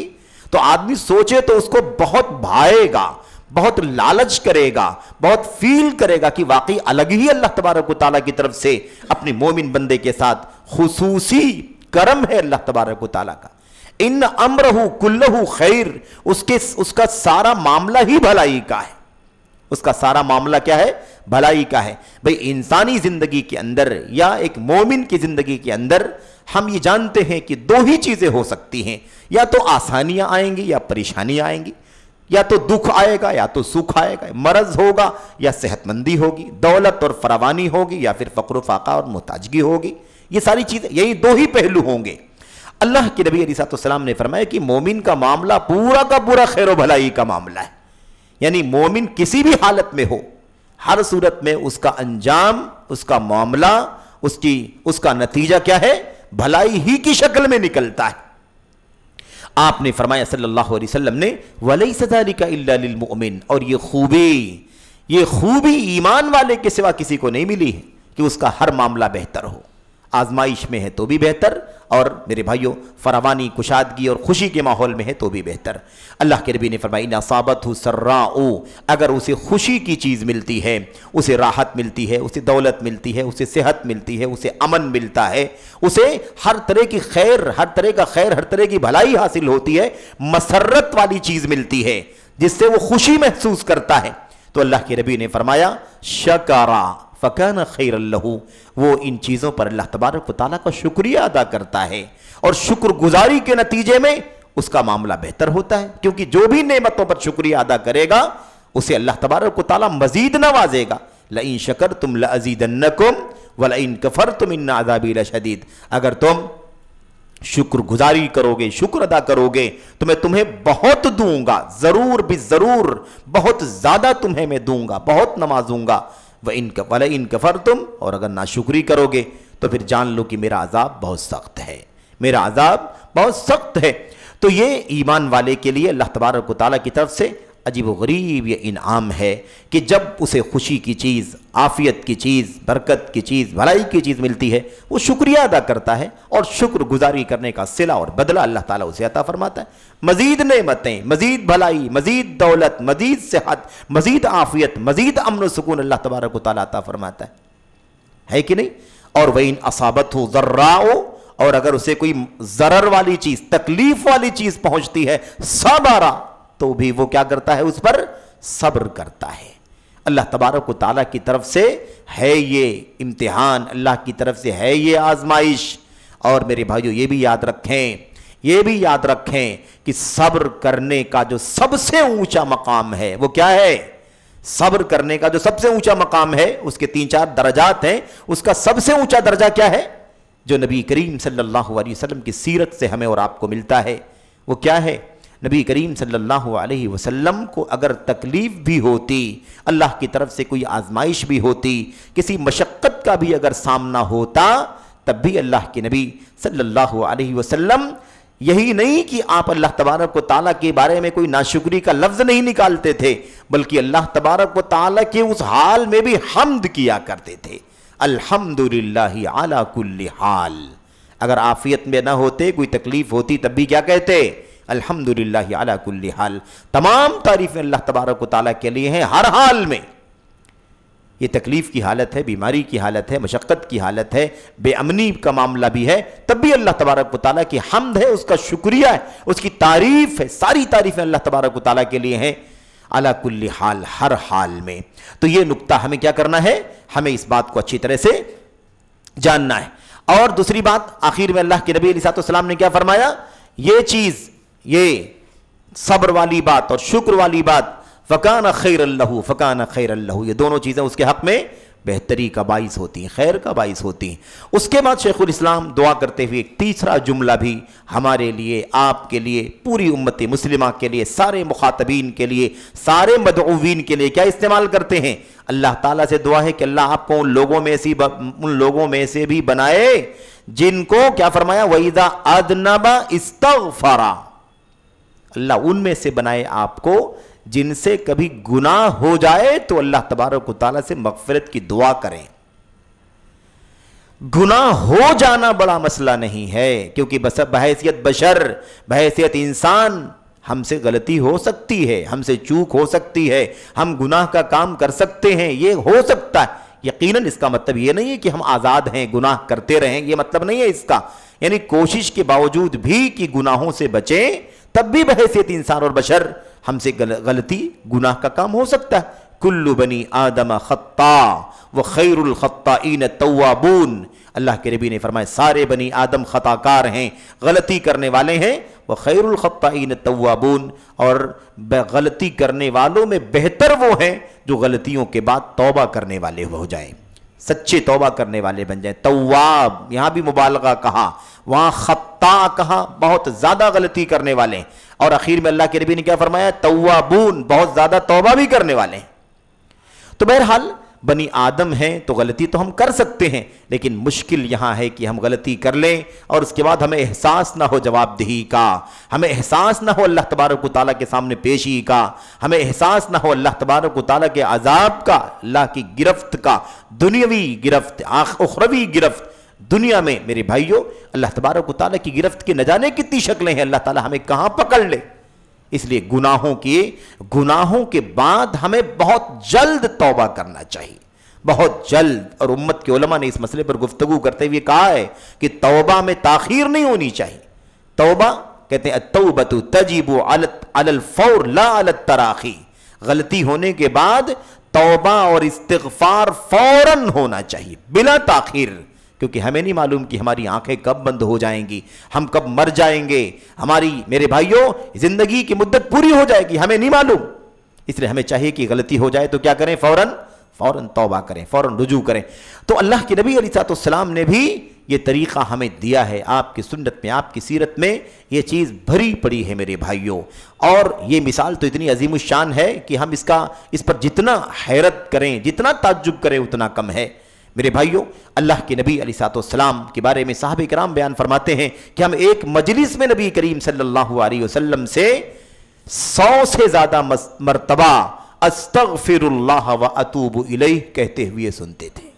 تو آدمی سوچے تو اس کو بہت بھائے گا، بہت لالچ کرے گا، بہت فیل کرے گا کہ واقعی الگ ہی اللہ تبارک و تعالیٰ کی طرف سے اپنے مومن بندے کے ساتھ خصوصی کرم ہے اللہ تبارک و تعالیٰ کا۔ ان امرہ کلہ خیر، اس کا سارا معاملہ ہی بھلائی کا ہے، اس کا سارا معاملہ کیا ہے؟ بھلائی کا ہے۔ بھئی انسانی زندگی کے اندر یا ایک مومن کی زندگی کے اندر ہم یہ جانتے ہیں کہ دو ہی چیزیں ہو سکتی ہیں، یا تو آسانیاں آئیں گی یا پریشانیاں آئیں گی، یا تو دکھ آئے گا یا تو سکھ آئے گا، مرض ہوگا یا صحت مندی ہوگی، دولت اور فراوانی ہوگی یا پھر فقر و فاقہ اور محتاجگی ہوگی۔ یہ ساری چیزیں، یہی دو ہی پہلو ہوں گے۔ اللہ کے نبی علیہ السلام نے فرمایا کہ مومن کا معاملہ پورا کا پورا خیر و بھلائی کا معاملہ ہے، یعنی مومن کسی بھی حالت میں ہو، ہر صورت میں اس کا انجام، اس کا معاملہ، اس کا نتیجہ کیا ہے؟ بھلائی ہی کی شکل میں نکلتا ہے۔ آپ نے فرمایا صلی اللہ علیہ وسلم نے وَلَيْسَ ذَلِكَ إِلَّا لِلْمُؤْمِنِ، اور یہ خوبی ایمان والے کے سوا کسی کو نہیں ملی ہے کہ اس کا ہر معاملہ بہتر ہو، آزمائش میں ہے تو بھی بہتر، اور میرے بھائیوں فراوانی، کشادگی اور خوشی کے ماحول میں ہے تو بھی بہتر۔ اللہ کے نبی نے فرمایا اِنْ أَصَابَتْهُ سَرَّاءُ، اگر اسے خوشی کی چیز ملتی ہے، اسے راحت ملتی ہے، اسے دولت ملتی ہے، اسے صحت ملتی ہے، اسے امن ملتا ہے، اسے ہر طرح کی خیر، ہر طرح کا خیر، ہر طرح کی بھلائی حاصل ہوتی ہے، مسرت والی چیز ملتی ہے جس سے وہ خوشی محسوس کرتا ہے، تو اللہ کے نبی نے فرمایا شکرا فکان خیر لہ، وہ ان چیزوں پر اللہ تبارک و تعالیٰ کا شکریہ ادا کرتا ہے، اور شکر گزاری کے نتیجے میں اس کا معاملہ بہتر ہوتا ہے، کیونکہ جو بھی نعمتوں پر شکریہ ادا کرے گا اسے اللہ تبارک و تعالیٰ مزید نوازے گا۔ لئن شکرتم لازیدنکم ولئن کفرتم ان عذابی لشدید، اگر تم شکر گزاری کرو گے، شکر ادا کرو گے تو میں تمہیں بہت دوں گا، ضرور بھی ضرور بہت زیادہ تمہیں میں دوں گا، بہت نوازوں گا۔ وَلَئِن كَفَرْتُمْ، اور اگر ناشکری کرو گے تو پھر جان لو کہ میرا عذاب بہت سخت ہے، میرا عذاب بہت سخت ہے۔ تو یہ ایمان والے کے لیے اللہ تبارک و تعالیٰ کی طرف سے عجیب و غریب یہ انعام ہے کہ جب اسے خوشی کی چیز، عافیت کی چیز، برکت کی چیز، بھلائی کی چیز ملتی ہے وہ شکریہ ادا کرتا ہے، اور شکر گزاری کرنے کا صلہ اور بدلہ اللہ تعالیٰ اسے عطا فرماتا ہے۔ مزید نعمتیں، مزید بھلائی، مزید دولت، مزید صحت، مزید عافیت، مزید امن و سکون اللہ تبارک و تعالیٰ عطا فرماتا ہے کہ نہیں؟ اور وَإِنْ أَصَابَتْهُ ضَرَّاءُ، اور اگر اسے کوئی ضرر والی چیز، تکلیف والی چیز پہنچتی ہے صبر، تو بھی وہ کیا کرتا ہے؟ اس پر صبر کرتا ہے۔ اللہ تبارک و تعالیٰ کی طرف سے ہے یہ امتحان، اللہ کی طرف سے ہے یہ آزمائش۔ اور میرے بھائیو یہ بھی یاد رکھیں، یہ بھی یاد رکھیں کہ صبر کرنے کا جو سب سے اونچا مقام ہے وہ کیا ہے؟ صبر کرنے کا جو سب سے اونچا مقام ہے، اس کے 3-4 درجات ہیں، اس کا سب سے اونچا درجہ کیا ہے؟ جو نبی کریم صلی اللہ علیہ وسلم کی سیرت سے ہمیں اور آپ کو ملتا ہے، وہ کیا ہے؟ نبی کریم صلی اللہ علیہ وسلم کو اگر تکلیف بھی ہوتی، اللہ کی طرف سے کوئی آزمائش بھی ہوتی، کسی مشقت کا بھی اگر سامنا ہوتا، تب بھی اللہ کے نبی صلی اللہ علیہ وسلم یہی نہیں کہ آپ اللہ تبارک و تعالیٰ کے بارے میں کوئی ناشکری کا لفظ نہیں نکالتے تھے، بلکہ اللہ تبارک و تعالیٰ کے اس حال میں بھی حمد کیا کرتے تھے۔ الحمدللہ علی کل حال۔ اگر عافیت میں نہ ہوتے، کوئی تکلیف ہوتی، تب بھی کیا کہتے؟ الحمدللہ علی کل حال۔ تمام تعریفیں اللہ تبارک و تعالیٰ کے لیے ہیں ہر حال میں۔ یہ تکلیف کی حالت ہے، بیماری کی حالت ہے، مشقت کی حالت ہے، بے امنی کا معاملہ بھی ہے، تب بھی اللہ تبارک و تعالیٰ کی حمد ہے، اس کا شکریہ ہے، اس کی تعریف ہے، ساری تعریفیں اللہ تبارک و تعالیٰ کے لیے ہیں علی کل حال، ہر حال میں۔ تو یہ نقطہ ہمیں کیا کرنا ہے؟ ہمیں اس بات کو اچھی طرح سے جاننا ہے۔ اور دوسری بات، آخر میں اللہ کے نبی علیہ السلام نے کیا فرمایا؟ یہ چیز، یہ صبر والی بات اور شکر والی بات، فَكَانَ خَيْرًا لَهُ فَكَانَ خَيْرًا لَهُ، یہ دونوں چیزیں اس کے حق میں بہتری کا باعث ہوتی ہیں، خیر کا باعث ہوتی ہیں۔ اس کے بعد شیخ الاسلام دعا کرتے ہوئے ایک تیسرا جملہ بھی ہمارے لیے، آپ کے لیے، پوری امت مسلمہ کے لیے، سارے مخاطبین کے لیے، سارے مدعوین کے لیے کیا استعمال کرتے ہیں؟ اللہ تعالیٰ سے دعا ہے کہ اللہ آپ کو ان لوگوں میں سے بھی بنائے جن کو کیا فرمایا؟ وَإِذَا أَذْنَبَ اسْتَغْفَرَ، اللہ ان میں سے بنائے آپ کو جن سے کبھی گناہ ہو جائے تو اللہ تبارک و تعالیٰ سے مغفرت کی دعا کریں۔ گناہ ہو جانا بڑا مسئلہ نہیں ہے، کیونکہ بس بحیثیت بشر، بحیثیت انسان ہم سے غلطی ہو سکتی ہے، ہم سے چوک ہو سکتی ہے، ہم گناہ کا کام کر سکتے ہیں، یہ ہو سکتا ہے۔ یقیناً اس کا مطلب یہ نہیں ہے کہ ہم آزاد ہیں، گناہ کرتے رہیں، یہ مطلب نہیں ہے اس کا۔ یعنی کوشش کے باوجود بھی کہ گناہوں سے بچیں، تب بھی بحیثیت انسان اور بشر ہم سے غلطی، گناہ کا کام ہو سکتا ہے۔ کل بنی آدم خطاء وخیر الخطائین التوابون، اللہ کے نبی نے فرمایا سارے بنی آدم خطا کار ہیں، غلطی کرنے والے ہیں، وخیر الخطائین التوابون، اور غلطی کرنے والوں میں بہتر وہ ہیں جو غلطیوں کے بعد توبہ کرنے والے ہو جائیں، سچے توبہ کرنے والے بن جائیں۔ تواب یہاں بھی مبالغہ کہا، وہاں خطا کہا، بہت زیادہ غلطی کرنے والے ہیں، اور اخیر میں اللہ کے نبی نے کیا فرمایا؟ توابون، بہت زیادہ توبہ بھی کرنے والے ہیں۔ تو بہرحال بنی آدم ہیں تو غلطی تو ہم کر سکتے ہیں، لیکن مشکل یہاں ہے کہ ہم غلطی کر لیں اور اس کے بعد ہمیں احساس نہ ہو جواب دہی کا، ہمیں احساس نہ ہو اللہ تبارک و تعالیٰ کے سامنے پیشی کا، ہمیں احساس نہ ہو اللہ تبارک و تعالیٰ کے عذاب کا، اللہ کی گرفت کا، دنیاوی گرفت، اخروی گرفت۔ دنیا میں میرے بھائیوں اللہ تبارک و تعالیٰ کی گرفت کے نہ جانے کتنی شکلیں ہیں، اللہ تعالیٰ ہمیں کہاں پکڑ لے۔ اس لیے گناہوں کے بعد ہمیں بہت جلد توبہ کرنا چاہیے، بہت جلد۔ اور امت کے علماء نے اس مسئلے پر گفتگو کرتے ہوئے کہا ہے کہ توبہ میں تاخیر نہیں ہونی چاہیے۔ توبہ کہتے ہیں التوبۃ تجب علی الفور لا علی التراخی، غلطی ہونے کے بعد توبہ اور استغفار فوراً ہونا چاہیے، بلا تاخیر، کیونکہ ہمیں نہیں معلوم کہ ہماری آنکھیں کب بند ہو جائیں گی، ہم کب مر جائیں گے، ہماری میرے بھائیوں زندگی کی مدت پوری ہو جائے گی، ہمیں نہیں معلوم۔ اس لیے ہمیں چاہیے کہ غلطی ہو جائے تو کیا کریں؟ فوراً توبہ کریں، فوراً رجوع کریں۔ تو اللہ کے نبی علیہ السلام نے بھی یہ طریقہ ہمیں دیا ہے، آپ کی سنت میں، آپ کی سیرت میں یہ چیز بھری پڑی ہے میرے بھائیوں۔ اور یہ مثال تو اتنی عظیم الشان ہے کہ ہم اس پر جتنا حیرت کریں، جتنا تعجب کریں اتنا کم ہے۔ میرے بھائیوں اللہ کے نبی علیہ السلام کے بارے میں صحابہ کرام بیان فرماتے ہیں کہ ہم ایک مجلس میں نبی کریم صلی اللہ علیہ وسلم سے 100 سے زیادہ مرتبہ استغفر اللہ و اتوب الیہ کہتے ہوئے سنتے تھے،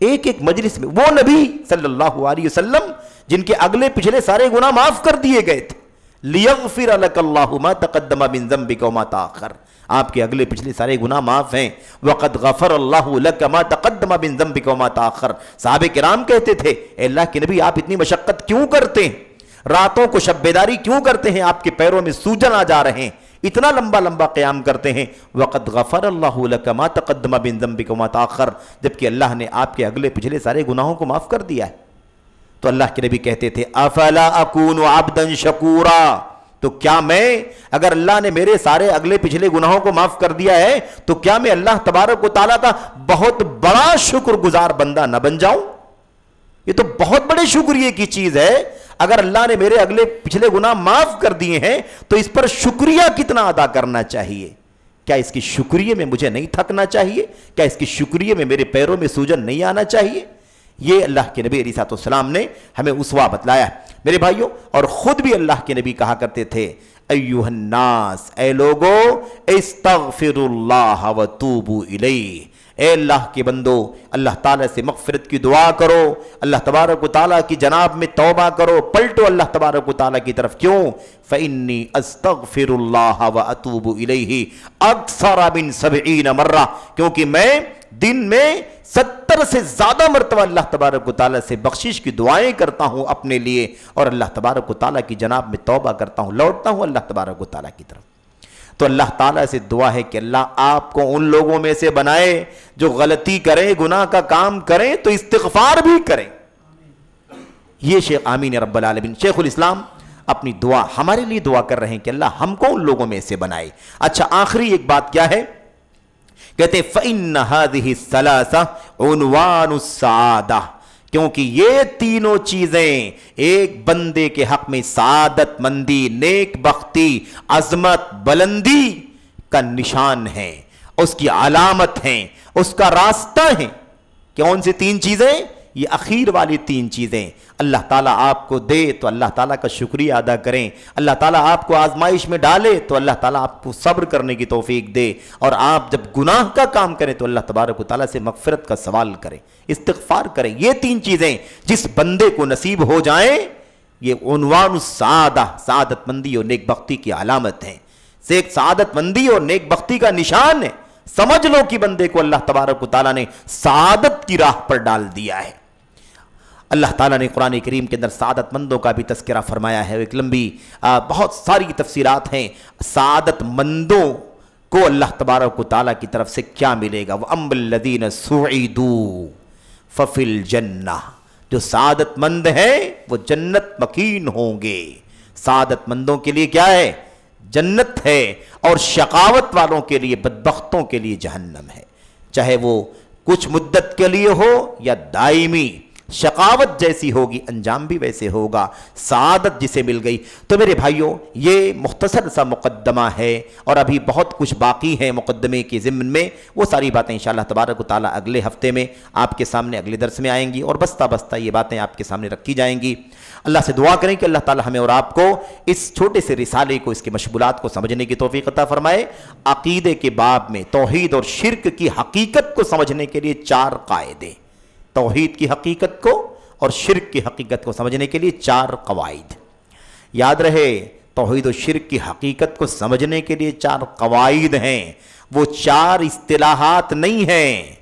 ایک مجلس میں۔ وہ نبی صلی اللہ علیہ وسلم جن کے اگلے پچھلے سارے گناہ معاف کر دیے گئے تھے، لیغفر لک اللہ ما تقدم من ذنبک وما تاخر، آپ کے اگلے پچھلے سارے گناہ معاف ہیں. وَقَدْ غَفَرَ اللَّهُ لَكَ مَا تَقَدَّمَ مِن ذَنبِكَ وَمَا تَأَخَّرَ. صحابہ کرام کہتے تھے اے اللہ کے نبی آپ اتنی مشقت کیوں کرتے ہیں, راتوں کو شب بیداری کیوں کرتے ہیں, آپ کے پیروں میں سوجن آ جا رہے ہیں, اتنا لمبا لمبا قیام کرتے ہیں. وَقَدْ غَفَرَ اللَّهُ لَكَ مَا تَقَدَّمَ مِن ذَنبِكَ وَمَا تَأَخَّرَ. جبکہ اللہ نے آپ کے اگلے پچھلے سارے گناہوں کو معاف کر دیا ہے. تو اللہ کے نبی کہتے تھے افلا اکون عبدا شکورا, تو کیا میں, اگر اللہ نے میرے سارے اگلے پچھلے گناہوں کو معاف کر دیا ہے تو کیا میں اللہ تبارک و تعالیٰ کا بہت بڑا شکر گزار بندہ نہ بن جاؤں؟ یہ تو بہت بڑے شکریہ کی چیز ہے. اگر اللہ نے میرے اگلے پچھلے گناہ معاف کر دیے ہیں تو اس پر شکریہ کتنا ادا کرنا چاہیے. کیا اس کی شکریہ میں مجھے نہیں تھکنا چاہیے؟ کیا اس کی شکریہ میں میرے پیروں میں سوجن نہیں آنا چاہیے؟ یہ اللہ کے نبی علیہ السلام نے ہمیں اسوہ بتلایا ہے میرے بھائیوں. اور خود بھی اللہ کے نبی کہا کرتے تھے ایوہ الناس, اے لوگو, استغفروا اللہ وتوبوا الیہ, اے اللہ کے بندو اللہ تعالیٰ سے مغفرت کی دعا کرو, اللہ تبارک و تعالیٰ کی جناب میں توبہ کرو, پلٹو اللہ تبارک و تعالیٰ کی طرف. کیوں؟ فإنی استغفر اللہ واتوب الیہ اکثر من 70 مرہ, کیونکہ میں دن میں 70 سے زیادہ مرتبہ اللہ تبارک و تعالیٰ سے بخشش کی دعائیں کرتا ہوں اپنے لیے, اور اللہ تبارک و تعالیٰ کی جناب میں توبہ کرتا ہوں, لوٹتا ہوں اللہ تبارک و تعالیٰ کی طرف. تو اللہ تعالیٰ سے دعا ہے کہ اللہ آپ کو ان لوگوں میں سے بنائے جو غلطی کریں, گناہ کا کام کریں تو استغفار بھی کریں. یہ شیخ آمین رب العالمین, شیخ الاسلام اپنی دعا ہمارے لیے دعا کر رہے ہیں کہ اللہ ہم کو ان لوگوں میں سے بنائے. اچھا, آخری ایک بات کیا ہے, کہتے ہیں فَإِنَّ هَذِهِ الثَّلَاثَ عُنْوَانُ السَّعَادَةِ, کیونکہ یہ تینوں چیزیں ایک بندے کے حق میں سعادت مندی, نیک بختی, عظمت, بلندی کا نشان ہے, اس کی علامت ہیں, اس کا راستہ ہے. کون سی تین چیزیں؟ یہ اخیر والی تین چیزیں. اللہ تعالیٰ آپ کو دے تو اللہ تعالیٰ کا شکریہ ادا کریں, اللہ تعالیٰ آپ کو آزمائش میں ڈالے تو اللہ تعالیٰ آپ کو صبر کرنے کی توفیق دے, اور آپ جب گناہ کا کام کریں تو اللہ تبارک و تعالیٰ سے مغفرت کا سوال کریں, استغفار کریں. یہ تین چیزیں جس بندے کو نصیب ہو جائیں یہ عنوان السعادہ, سعادت مندی اور نیک بختی کی علامت ہیں, سے ایک سعادت مندی اور نیک بختی کا نشان ہے. سمجھ لو کہ بندے کو اللہ تبارک و تعالیٰ نے سعادت کی راہ پر ڈال دیا ہے. اللہ تعالیٰ نے قرآن کریم کے اندر سعادت مندوں کا بھی تذکرہ فرمایا ہے. ایک لمبی بہت ساری تفسیرات ہیں. سعادت مندوں کو اللہ تبارک و تعالیٰ کی طرف سے کیا ملے گا؟ وَأَمَّا الَّذِينَ سُعِدُوا فَفِي الْجَنَّةِ, جو سعادت مند ہیں وہ جنت مکین ہوں گے. سعادت مندوں کے لیے کیا ہے؟ جنت ہے, اور شقاوت والوں کے لیے, بدبختوں کے لیے جہنم ہے, چاہے وہ کچھ مدت کے لیے ہو یا دائمی. شقاوت جیسی ہوگی انجام بھی ویسے ہوگا. سعادت جسے مل گئی. تو میرے بھائیوں یہ مختصر سا مقدمہ ہے, اور ابھی بہت کچھ باقی ہے مقدمے کے ضمن میں. وہ ساری باتیں انشاءاللہ تبارک و تعالیٰ اگلے ہفتے میں آپ کے سامنے اگلے درس میں آئیں گی, اور بستہ بستہ یہ باتیں آپ کے سامنے رکھی جائیں گی. اللہ سے دعا کریں کہ اللہ تعالیٰ ہمیں اور آپ کو اس چھوٹے سے رسالے کو, اس کے مشمولات کو سمجھنے کی توفیق عطا فرمائے. عقیدے کے باب میں توحید اور شرک کی حقیقت کو سمجھنے کے لیے 4 قاعدے, توحید کی حقیقت کو اور شرک کی حقیقت کو سمجھنے کے لیے 4 قواعد. یاد رہے, توحید و شرک کی حقیقت کو سمجھنے کے لیے 4 قواعد ہیں. وہ 4 اصطلاحات نہیں ہیں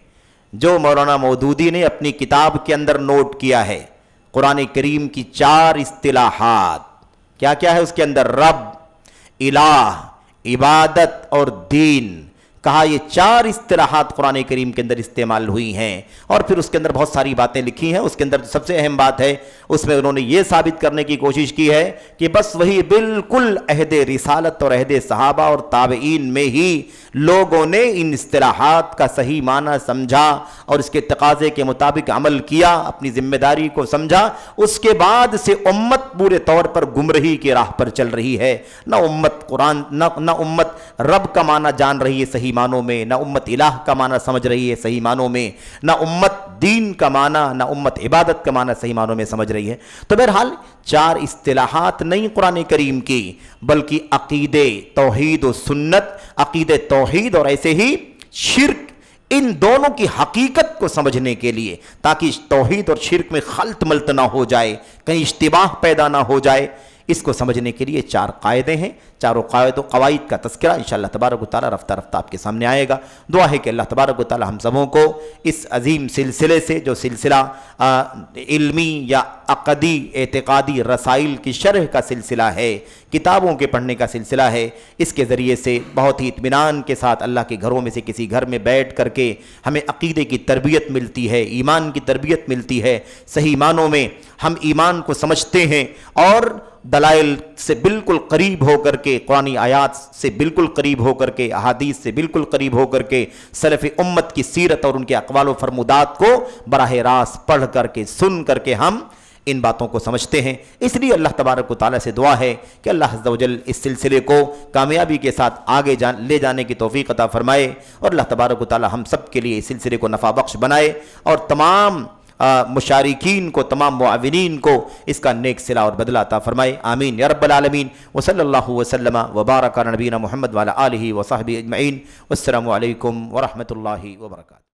جو مولانا مودودی نے اپنی کتاب کے اندر نوٹ کیا ہے. قرآن کریم کی 4 اصطلاحات کیا کیا ہے اس کے اندر؟ رب, الہ, عبادت اور دین. کہا یہ 4 اصطلاحات قرآن کریم کے اندر استعمال ہوئی ہیں, اور پھر اس کے اندر بہت ساری باتیں لکھی ہیں. اس کے اندر سب سے اہم بات ہے, اس میں انہوں نے یہ ثابت کرنے کی کوشش کی ہے کہ بس وہی بالکل عہد رسالت اور عہد صحابہ اور تابعین میں ہی لوگوں نے ان اصطلاحات کا صحیح معنی سمجھا اور اس کے تقاضے کے مطابق عمل کیا, اپنی ذمہ داری کو سمجھا. اس کے بعد سے امت پورے طور پر گمراہی کی راہ پر چل رہی ہے. نہ امت قرآن نہ امت رب کا معنی جان رہی ہے صحیح معنوں میں, نہ امت الہ کا معنی سمجھ رہی ہے صحیح معنوں میں, نہ امت دین کا معنی, نہ امت عبادت کا معنی صحیح معنوں میں سمجھ رہی ہے. تو بہرحال 4 اصطلاحات نہیں قرآن کریم کی, بلکہ عقیدے توحید و سنت, عقیدے توحید اور ایسے ہی شرک, ان دونوں کی حقیقت کو سمجھنے کے لیے, تاکہ توحید اور شرک میں خلط ملط نہ ہو جائے, کہیں اشتباہ پیدا نہ ہو جائے. اس کو سمجھنے کے لیے 4 قاعدے ہیں، چاروں قواعد کا تذکرہ انشاءاللہ تبارک و تعالی رفتہ رفتہ آپ کے سامنے آئے گا۔ دعا ہے کہ اللہ تبارک و تعالی ہم سبوں کو اس عظیم سلسلے سے، جو سلسلہ علمی یا عقدی اعتقادی رسائل کی شرح کا سلسلہ ہے، کتابوں کے پڑھنے کا سلسلہ ہے، اس کے ذریعے سے بہت ہی اطمینان کے ساتھ اللہ کے گھروں میں سے کسی گھر میں بیٹھ کر کے ہمیں عقیدے کی تربیت ملتی ہے، ایمان کی تربیت ملتی ہے، صحیح معنوں میں ہم ایمان کو سمجھتے ہیں اور دلائل سے بالکل قریب ہو کر کے، قرآن آیات سے بالکل قریب ہو کر کے، احادیث سے بالکل قریب ہو کر کے سلف امت کی سیرت اور ان کے اقوال و فرمودات کو براہ راست پڑھ کر کے، سن کر کے ہم ان باتوں کو سمجھتے ہیں۔ اس لیے اللہ تبارک و تعالیٰ سے دعا ہے کہ اللہ عز و جل اس سلسلے کو کامیابی کے ساتھ آگے لے جانے کی توفیق عطا فرمائے، اور اللہ تبارک و تعالیٰ ہم سب کے لیے اس سلسلے کو نفع بخش بنائے، اور تمام مشارکین کو، تمام معاونین کو اس کا نیک صلہ اور بدلہ عطا فرمائے، آمین یا رب العالمین۔ وصلی اللہ وسلم وبارک علی نبینا محمد وعلی آلہ وصحبہ اجمعین، والسلام علیکم ورحمۃ اللہ وبرکاتہ۔